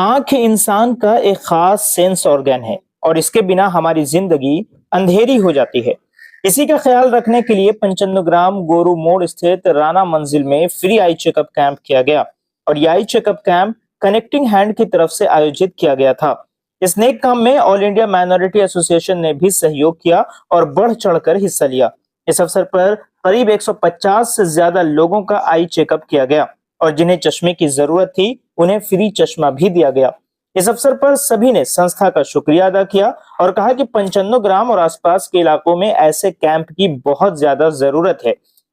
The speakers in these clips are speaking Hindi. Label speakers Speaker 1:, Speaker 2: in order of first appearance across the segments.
Speaker 1: आंख इंसान का एक खास सेंस ऑर्गन है और इसके बिना हमारी जिंदगी अंधेरी हो जाती है। इसी का ख्याल रखने के लिए पंचनग्राम गोरू मोड़ स्थित राणा मंजिल में फ्री आई चेकअप कैंप किया गया और यह eye checkup camp connecting hand की तरफ से आयोजित किया गया था। इस नेक काम में ऑल इंडिया माइनॉरिटी एसोसिएशन ने भी सहयोग किया और बढ़ चढ़कर हिस्सा लिया। इस अवसर पर करीब 150 से ज्यादा लोगों का आई चेकअप किया गया और जिन्हें चश्मे की जरूरत थी उन्हें फ्री चश्मा भी दिया गया। इस अवसर पर सभी ने संस्था का शुक्रिया अदा किया और कहा कि पंचन्नोग्राम और आसपास के इलाकों में ऐसे कैंप की बहुत ज्यादा जरूरत है,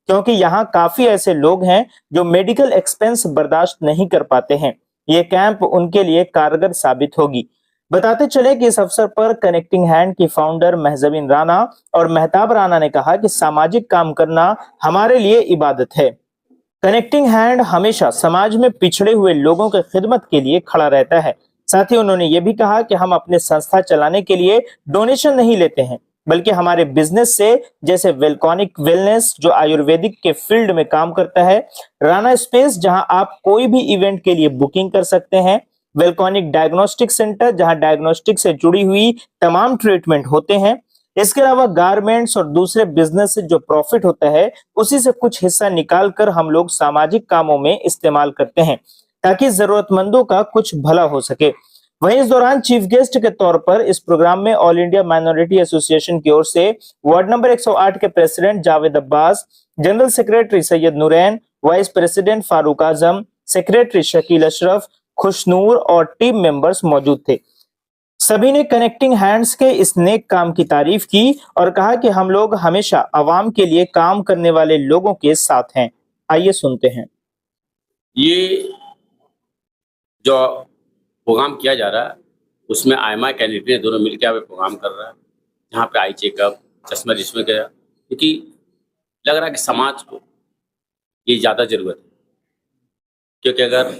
Speaker 1: क्योंकि यहाँ काफी ऐसे लोग हैं जो मेडिकल एक्सपेंस बर्दाश्त नहीं कर पाते हैं। ये कैंप उनके लिए कारगर साबित होगी। बताते चले कि इस अवसर पर कनेक्टिंग हैंड की फाउंडर महजबीन राणा और मेहताब राणा ने कहा कि सामाजिक काम करना हमारे लिए इबादत है। कनेक्टिंग हैंड हमेशा समाज में पिछड़े हुए लोगों की खिदमत के लिए खड़ा रहता है। साथ ही उन्होंने ये भी कहा कि हम अपने संस्था चलाने के लिए डोनेशन नहीं लेते हैं, बल्कि हमारे बिजनेस से, जैसे वेलकॉनिक वेलनेस जो आयुर्वेदिक के फील्ड में काम करता है, राणा स्पेस जहां आप कोई भी इवेंट के लिए बुकिंग कर सकते हैं, वेलकॉनिक डायग्नोस्टिक सेंटर जहां डायग्नोस्टिक से जुड़ी हुई तमाम ट्रीटमेंट होते हैं। इसके अलावा गारमेंट्स और दूसरे बिजनेस से जो प्रॉफिट होता है उसी से कुछ हिस्सा निकाल कर हम लोग सामाजिक कामों में इस्तेमाल करते हैं ताकि जरूरतमंदों का कुछ भला हो सके। वहीं इस दौरान चीफ गेस्ट के तौर पर इस प्रोग्राम में ऑल इंडिया माइनॉरिटी एसोसिएशन की ओर से वार्ड नंबर 108 के president Javed Abbas, general secretary Syed Noorain, vice president Farooq Azam, secretary Shakeel Ashraf, Khushnoor और टीम मेंबर्स मौजूद थे। सभी ने कनेक्टिंग हैंड्स के इस नेक काम की तारीफ की और कहा कि हम लोग हमेशा आवाम के लिए काम करने वाले लोगों के साथ हैं। आइए सुनते हैं।
Speaker 2: ये जो प्रोग्राम किया जा रहा है उसमें आईएमआई कैंडिडेट दोनों मिलकर यहाँ पे प्रोग्राम कर रहा है, जहाँ पे आई चेकअप, चश्मा जिसमें गया, क्योंकि लग रहा है कि समाज को ये ज़्यादा ज़रूरत है। क्योंकि अगर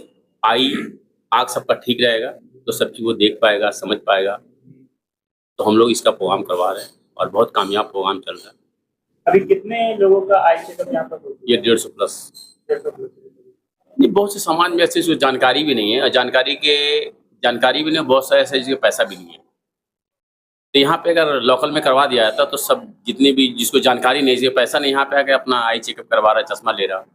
Speaker 2: आँख सबका ठीक रहेगा तो सब चीज़ वो देख पाएगा, समझ पाएगा। तो हम लोग इसका प्रोग्राम करवा रहे हैं और बहुत कामयाब प्रोग्राम चल रहा है।
Speaker 1: अभी कितने लोगों का आई चेकअप यहाँ पर?
Speaker 2: ये 150 प्लस। नहीं, बहुत से समाज में ऐसे जानकारी भी नहीं है और जानकारी भी नहीं, बहुत सारे ऐसे जिसके पैसा भी नहीं है। तो यहाँ पे अगर लोकल में करवा दिया जाता तो सब जितने भी जिसको जानकारी नहीं, जिसको पैसा नहीं, यहाँ पे आके अपना आई चेकअप करवा रहा है, चश्मा ले रहा है।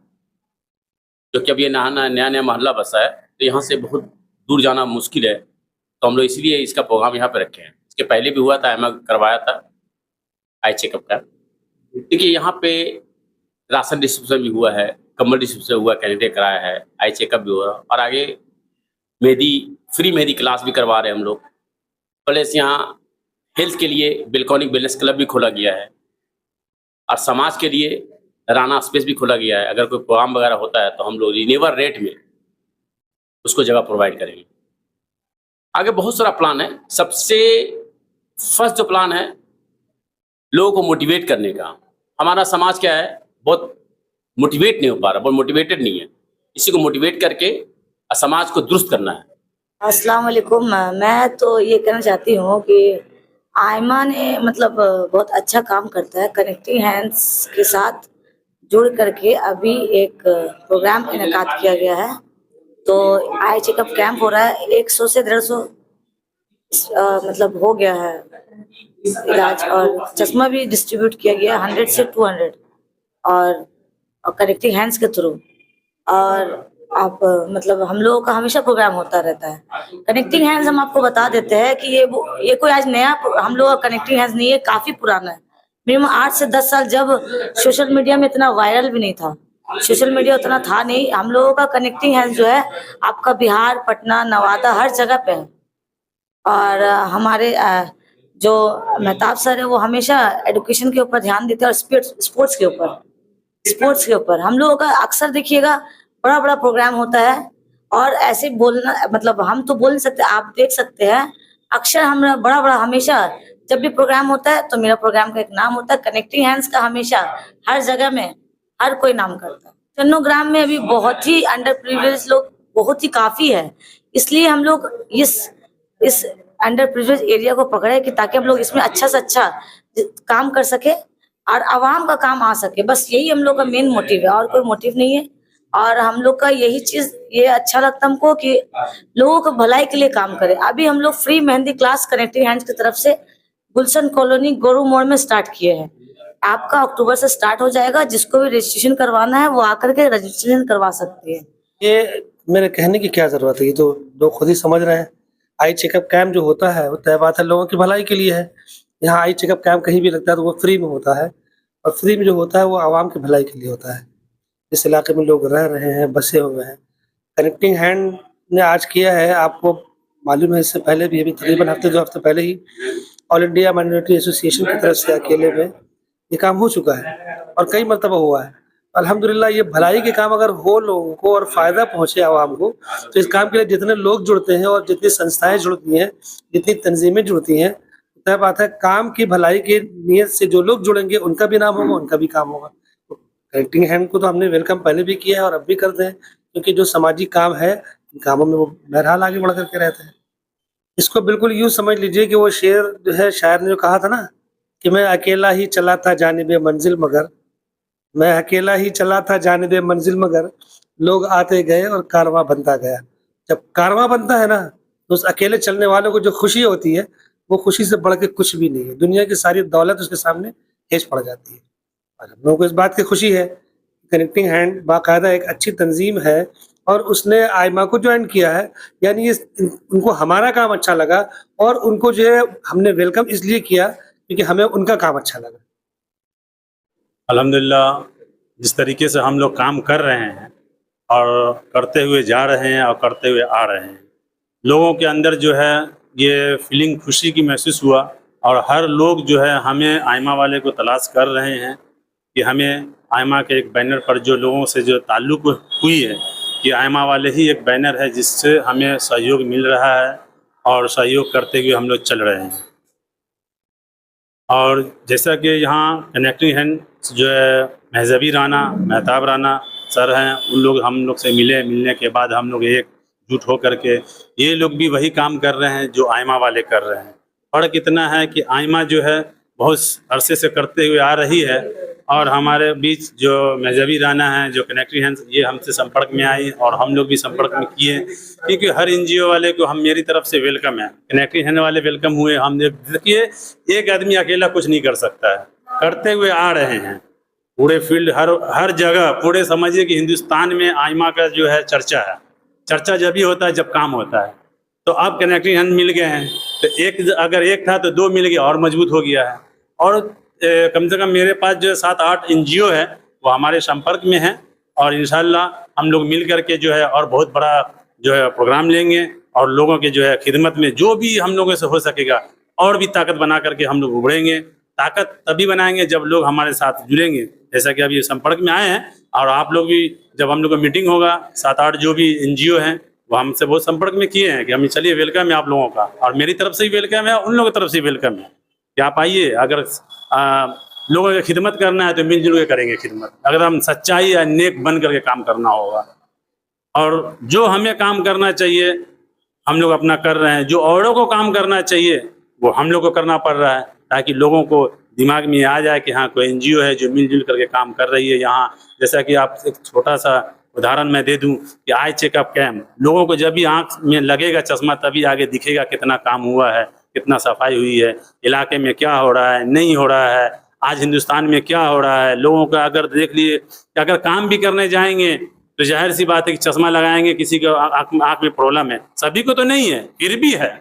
Speaker 2: क्योंकि अब ये नया मोहल्ला बसा है तो यहाँ से बहुत दूर जाना मुश्किल है, तो हम लोग इसलिए इसका प्रोग्राम यहाँ पे रखे हैं। इसके पहले भी हुआ था, मैं करवाया था आई चेकअप का। देखिए यहाँ पे राशन डिस्ट्रीब्यूशन भी हुआ है, कम्बल डिस्ट्रीब्यूशन हुआ, कैंडिडेट कराया है, आई चेकअप भी हो रहा और आगे फ्री मेहंदी क्लास भी करवा रहे हैं हम लोग। प्लस यहाँ हेल्थ के लिए वेलकॉनिक वेलनेस क्लब भी खोला गया है और समाज के लिए राणा स्पेस भी खोला गया है। अगर कोई प्रोग्राम वगैरह होता है तो हम लोग रिन्यूएबल रेट में उसको जगह प्रोवाइड करेंगे। आगे बहुत सारा प्लान है। सबसे फर्स्ट जो प्लान है लोगों को मोटिवेट करने का। हमारा समाज क्या है, बहुत मोटिवेट नहीं हो पा रहा, बहुत मोटिवेटेड नहीं है। इसी को मोटिवेट करके समाज को दुरुस्त करना है।
Speaker 3: अस्सलाम वालेकुम। मैं तो ये कहना चाहती हूँ कि आयमा ने मतलब बहुत अच्छा काम करता है। कनेक्टिंग हैंड्स के साथ जुड़ करके अभी एक प्रोग्राम इनेकाद किया गया है, तो आई चेकअप कैंप हो रहा है। 100 से 150 मतलब हो गया है इलाज और चश्मा भी डिस्ट्रीब्यूट किया गया 100 से 200 और कनेक्टिंग हैंड्स के थ्रू। और आप मतलब हम लोगों का हमेशा प्रोग्राम होता रहता है। कनेक्टिंग हैंड्स हम आपको बता देते हैं कि ये कोई आज नया हम लोग का कनेक्टिंग हैंड्स नहीं है, काफी पुराना है। मिनिमम 8 से 10 साल, जब सोशल मीडिया में इतना वायरल भी नहीं था, सोशल मीडिया उतना था नहीं, हम लोगों का कनेक्टिंग हैंड्स जो है आपका बिहार, पटना, नवादा हर जगह पे है। और हमारे जो मेहताब सर है वो हमेशा एजुकेशन के ऊपर ध्यान देते हैं और स्पोर्ट्स के ऊपर हम लोगों का अक्सर देखिएगा बड़ा बड़ा प्रोग्राम होता है। और ऐसे बोलना मतलब हम तो बोल नहीं सकते, आप देख सकते हैं अक्सर हम बड़ा हमेशा जब भी प्रोग्राम होता है तो मेरा प्रोग्राम का एक नाम होता है। कनेक्टिंग हैंड्स का हमेशा हर जगह में हर कोई नाम करता है। चन्नोग्राम में अभी बहुत ही अंडर प्रिविलेज लोग बहुत ही काफी है, इसलिए हम लोग इस अंडर प्रिविलेज एरिया को पकड़े कि ताकि हम लोग इसमें अच्छा से अच्छा काम कर सके और आवाम का काम आ सके। बस यही हम लोग का मेन मोटिव है और कोई मोटिव नहीं है। और हम लोग का यही चीज ये अच्छा लगता हमको कि लोगों को भलाई के लिए काम करे। अभी हम लोग free mehndi class connecting hands की तरफ से गुलशन कॉलोनी गोरू मोड़ में स्टार्ट किए हैं। आपका अक्टूबर से स्टार्ट हो जाएगा। जिसको भी रजिस्ट्रेशन करवाना है वो आकर के रजिस्ट्रेशन करवा सकते हैं।
Speaker 4: ये मेरे कहने की क्या जरूरत है, ये तो लोग खुद ही समझ रहे हैं। आई चेकअप कैंप जो होता है वो तय बात है लोगों की भलाई के लिए है। यहाँ आई चेकअप कैंप कहीं भी लगता है तो वो फ्री में होता है, और फ्री में जो होता है वो आवाम की भलाई के लिए होता है। इस इलाके में लोग रह रहे हैं, बसे हुए हैं। कनेक्टिंग हैंड ने आज किया है, आपको मालूम है इससे पहले भी, अभी तकरीबन हफ्ते 2 हफ्ते पहले ही ऑल इंडिया माइनॉरिटी एसोसिएशन की तरफ से अकेले में ये काम हो चुका है और कई मरतबा हुआ है। अल्हम्दुलिल्लाह ये भलाई के काम अगर हो लोगों को और फ़ायदा पहुँचे आवाम को, तो इस काम के लिए जितने लोग जुड़ते हैं और जितनी संस्थाएं जुड़ती हैं, जितनी तंजीमें जुड़ती हैं, तय बात है काम की भलाई की नीयत से जो लोग जुड़ेंगे उनका भी नाम होगा, उनका भी काम होगा। तो कनेक्टिंग हैंड को तो हमने वेलकम पहले भी किया है और अब भी करते हैं, क्योंकि जो सामाजिक काम है इन कामों में वो बहरहाल आगे बढ़ करके रहते हैं। इसको बिल्कुल यूँ समझ लीजिए कि वो शेर जो है, शायर ने जो कहा था ना कि मैं अकेला ही चला था जानिबे मंजिल मगर, मैं अकेला ही चला था जानिबे मंजिल मगर, लोग आते गए और कारवां बनता गया। जब कारवां बनता है ना, तो उस अकेले चलने वालों को जो खुशी होती है वो खुशी से बढ़ के कुछ भी नहीं है। दुनिया की सारी दौलत उसके सामने हेज पड़ जाती है। और हम लोगों को इस बात की खुशी है कनेक्टिंग हैंड बाकायदा एक अच्छी तंजीम है और उसने आइमा को ज्वाइन किया है। यानी ये उनको हमारा काम अच्छा लगा और उनको जो है हमने वेलकम इसलिए किया क्योंकि हमें उनका काम अच्छा लगा।
Speaker 5: अल्हम्दुलिल्लाह जिस तरीके से हम लोग काम कर रहे हैं और करते हुए जा रहे हैं और करते हुए आ रहे हैं, लोगों के अंदर जो है ये फीलिंग खुशी की महसूस हुआ और हर लोग जो है हमें आइमा वाले को तलाश कर रहे हैं कि हमें आइमा के एक बैनर पर जो लोगों से जो ताल्लुक़ हुई है कि आइमा वाले ही एक बैनर है जिससे हमें सहयोग मिल रहा है और सहयोग करते हुए हम लोग चल रहे हैं। और जैसा कि यहाँ कनेक्टिंग हैंड जो है महजबी राना, महताब राना सर हैं, उन लोग हम लोग से मिलने के बाद हम लोग एकजुट हो करके ये लोग भी वही काम कर रहे हैं जो आइमा वाले कर रहे हैं। फ़र्क इतना है कि आइमा जो है बहुत अरसे से करते हुए आ रही है और हमारे बीच जो महजबी राना है, जो कनेक्टिंग हैंड, ये हमसे संपर्क में आई और हम लोग भी संपर्क में किए, क्योंकि हर एनजीओ वाले को हम मेरी तरफ से वेलकम है। कनेक्टिंग हैंड वाले वेलकम हुए। हम देखिए एक आदमी अकेला कुछ नहीं कर सकता है, करते हुए आ रहे हैं पूरे फील्ड हर जगह। पूरे समझिए कि हिंदुस्तान में आइमा का जो है चर्चा है। चर्चा जब भी होता है जब काम होता है। तो अब कनेक्टिंग हैंड मिल गए हैं तो एक अगर एक था तो 2 मिल गया और मजबूत हो गया है। और कम से कम मेरे पास जो 7-8 एनजीओ है वो हमारे संपर्क में हैं और इंशाल्लाह हम लोग मिल करके जो है और बहुत बड़ा जो है प्रोग्राम लेंगे और लोगों के जो है खिदमत में जो भी हम लोगों से हो सकेगा और भी ताकत बना करके हम लोग उभरेंगे। ताकत तभी बनाएंगे जब लोग हमारे साथ जुड़ेंगे, जैसा कि अभी संपर्क में आए हैं। और आप लोग भी जब हम लोग का मीटिंग होगा 7-8 जो भी एनजीओ हैं वो हमसे बहुत संपर्क में किए हैं कि हम चलिए वेलकम है आप लोगों का, और मेरी तरफ से भी वेलकम है, उन लोगों की तरफ से वेलकम है कि आप आइए। अगर लोगों की खिदमत करना है तो मिलजुल के करेंगे खिदमत। अगर हम सच्चाई या नेक बन करके काम करना होगा और जो हमें काम करना चाहिए हम लोग अपना कर रहे हैं, जो औरों को काम करना चाहिए वो हम लोग को करना पड़ रहा है, ताकि लोगों को दिमाग में आ जाए कि हाँ कोई एनजीओ है जो मिलजुल करके काम कर रही है। यहाँ जैसा कि आप एक छोटा सा उदाहरण मैं दे दूं कि आई चेकअप कैम्प, लोगों को जब भी आँख में लगेगा चश्मा तभी आगे दिखेगा कितना काम हुआ है, कितना सफाई हुई है, इलाके में क्या हो रहा है, नहीं हो रहा है, आज हिंदुस्तान में क्या हो रहा है। लोगों का अगर देख लिए कि अगर काम भी करने जाएंगे तो जाहिर सी बात है कि चश्मा लगाएंगे, किसी को आँख में प्रॉब्लम है, सभी को तो नहीं है फिर भी है।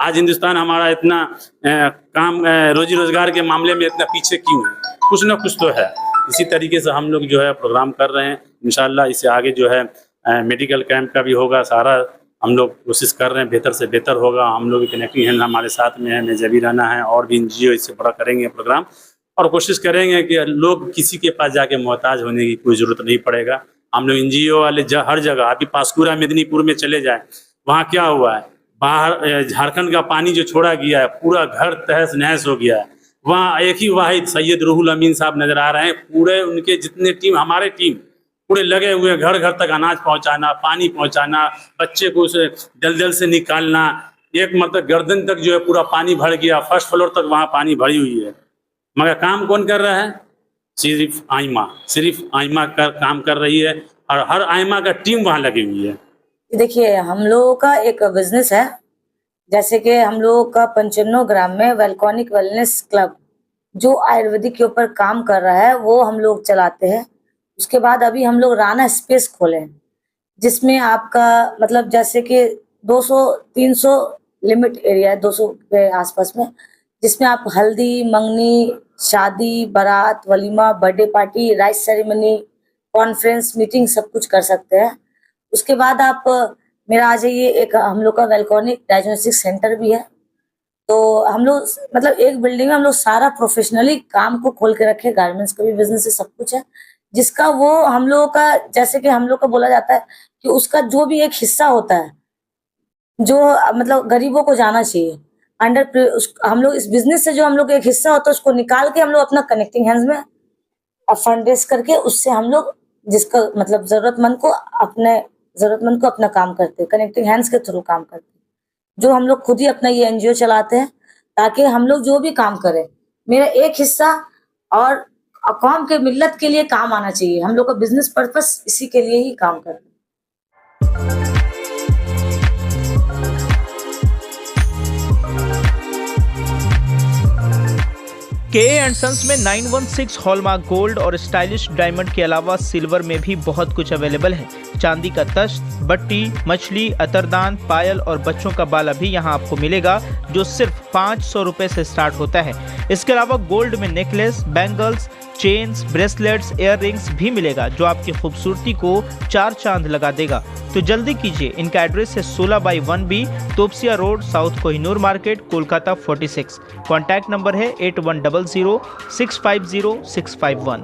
Speaker 5: आज हिंदुस्तान हमारा इतना काम रोजी रोजगार के मामले में इतना पीछे क्यों है? कुछ ना कुछ तो है। इसी तरीके से हम लोग जो है प्रोग्राम कर रहे हैं। इंशाल्लाह इससे आगे जो है मेडिकल कैंप का भी होगा, सारा हम लोग कोशिश कर रहे हैं बेहतर से बेहतर होगा। हम लोग कनेक्टिंग हैंड हमारे साथ में है, महजबी राना है और भी एनजीओ इससे बड़ा करेंगे प्रोग्राम और कोशिश करेंगे कि लोग किसी के पास जाके मोहताज होने की कोई ज़रूरत नहीं पड़ेगा। हम लोग एनजीओ वाले हर जगह, अभी पासकुरा मेदिनीपुर में चले जाए, वहाँ क्या हुआ है, बाहर झारखंड का पानी जो छोड़ा गया है पूरा घर तहस नहस हो गया है। वहाँ एक ही वाहिद सैयद रूहुल अमीन साहब नजर आ रहे हैं, पूरे उनके जितने टीम, हमारे टीम पूरे लगे हुए, घर घर तक अनाज पहुँचाना, पानी पहुँचाना, बच्चे को उसे दलदल से निकालना। एक मतलब गर्दन तक जो है पूरा पानी भर गया, फर्स्ट फ्लोर तक वहाँ पानी भरी हुई है, मगर काम कौन कर रहा है? सिर्फ आइमा काम कर रही है। और हर आइमा का टीम वहाँ लगी हुई है।
Speaker 3: देखिए, हम लोगों का एक बिजनेस है, जैसे कि हम लोगों का 95 ग्राम में वेलकॉनिक वेलनेस क्लब जो आयुर्वेदिक के ऊपर काम कर रहा है वो हम लोग चलाते हैं। उसके बाद अभी हम लोग राना स्पेस खोले हैं, जिसमें आपका मतलब जैसे कि 200-300 लिमिट एरिया है, 200 के आसपास में, जिसमें आप हल्दी, मंगनी, शादी, बारात, walima, birthday party, rice ceremony, conference, meeting सब कुछ कर सकते हैं। उसके बाद आप मेरा आ जाइए, एक हम लोग का वेलकॉनिक डायग्नोस्टिक सेंटर भी है। तो हम लोग मतलब एक बिल्डिंग में हम लोग सारा प्रोफेशनली काम को खोल के रखे, गारमेंट्स का भी बिजनेस है, सब कुछ है, जिसका वो हम लोगों का जैसे कि हम लोग का बोला जाता है कि उसका जो भी एक हिस्सा होता है जो मतलब गरीबों को जाना चाहिए हम लोग इस बिजनेस से जो हम लोग एक हिस्सा होता है उसको निकाल के हम लोग अपना कनेक्टिंग हैंड्स में फंड रेज करके उससे हम लोग जिसका मतलब जरूरतमंद को अपना काम करते हैं, कनेक्टिंग हैंड्स के थ्रू काम करते हैं, जो हम लोग खुद ही अपना ये एनजीओ चलाते हैं ताकि हम लोग जो भी काम करें मेरा एक हिस्सा और कौम के मिल्लत के लिए काम आना चाहिए। हम लोग का बिजनेस पर्पस इसी के लिए ही काम करते हैं।
Speaker 1: के एंड सन्स में 916 हॉलमार्क गोल्ड और स्टाइलिश डायमंड के अलावा सिल्वर में भी बहुत कुछ अवेलेबल है। चांदी का तश्त, बट्टी, मछली, अतरदान, पायल और बच्चों का बाला भी यहाँ आपको मिलेगा, जो सिर्फ 500 रुपए से स्टार्ट होता है। इसके अलावा गोल्ड में necklace, bangles, chains, bracelets, earrings भी मिलेगा, जो आपकी खूबसूरती को 4 चांद लगा देगा। तो जल्दी कीजिए, इनका एड्रेस है 16/1B Topsia road, south Kohinoor market, Kolkata 46। Contact number है 8100 650 651।